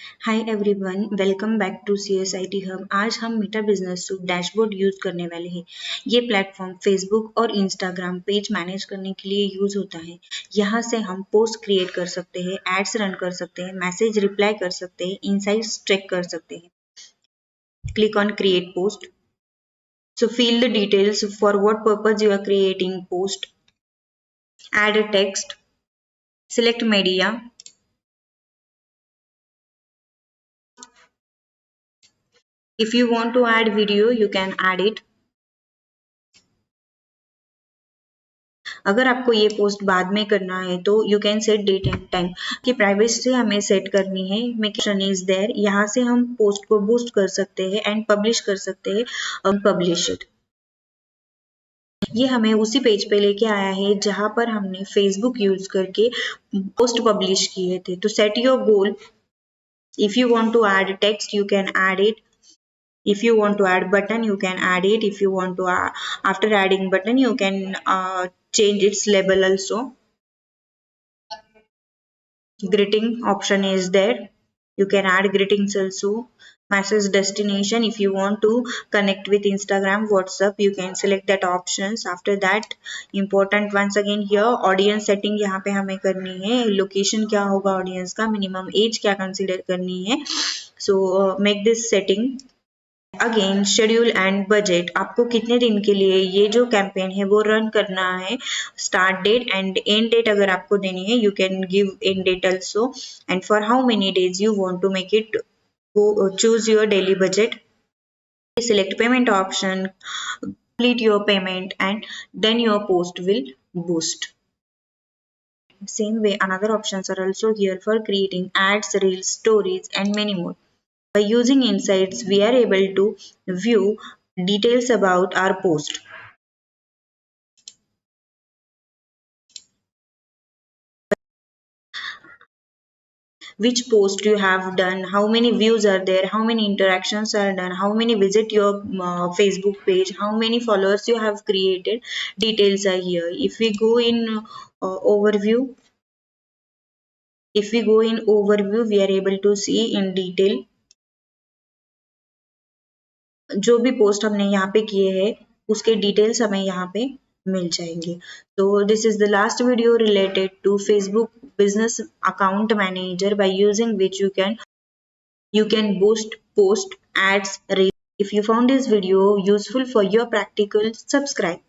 Hi everyone, welcome back to CSIT हब। आज हम Meta business suite dashboard use करने वाले हैं। ये प्लेटफॉर्म फेसबुक और इंस्टाग्राम पेज मैनेज करने के लिए यूज होता है। यहाँ से हम पोस्ट क्रिएट कर सकते हैं, एड्स रन कर सकते हैं, मैसेज रिप्लाई कर सकते हैं, इनसाइट्स चेक कर सकते हैं। Click on create post. So fill the details for what purpose you are creating post. Add a text. Select media. If you want to add video, you can add it. अगर आपको ये post बाद में करना है तो you can set date and time कि privacy हमें सेट करनी है। Mention is there. यहाँ से हम पोस्ट को बूस्ट कर सकते हैं एंड पब्लिश कर सकते हैं और पब्लिश इट। ये हमें उसी पेज पे लेके आया है जहां पर हमने फेसबुक यूज करके पोस्ट पब्लिश किए थे। तो set your goal. If you want to add text you can add it. If you want to add button you can add it. If you want to after adding button you can change its label also. Greeting option is there. You can add greetings also. Message destination, if you want to connect with Instagram, WhatsApp, you can select that options. After that important once again here audience setting यहाँ पे हमें करनी है। Location क्या होगा audience का, minimum age क्या consider करनी है। So make this setting. Again schedule and budget, आपको कितने दिन के लिए ये जो कैंपेन है वो रन करना है। Start date and end date अगर आपको देनी है you can give end date also and for how many days you want to make it. Choose your daily budget. Select payment option, complete your payment and then your post will boost. Same way another options are also here for creating ads, reels, stories and many more. By using insights, we are able to view details about our post. Which post you have done, how many views are there, how many interactions are done, how many visit your Facebook page, how many followers you have created. Details are here. If we go in overview, we are able to see in detail जो भी post हमने यहाँ पे किए हैं उसके details हमें यहाँ पे मिल जाएंगे। तो this is the last video related to Facebook business account manager by using which you can boost post ads. If you found this video useful for your practical, subscribe.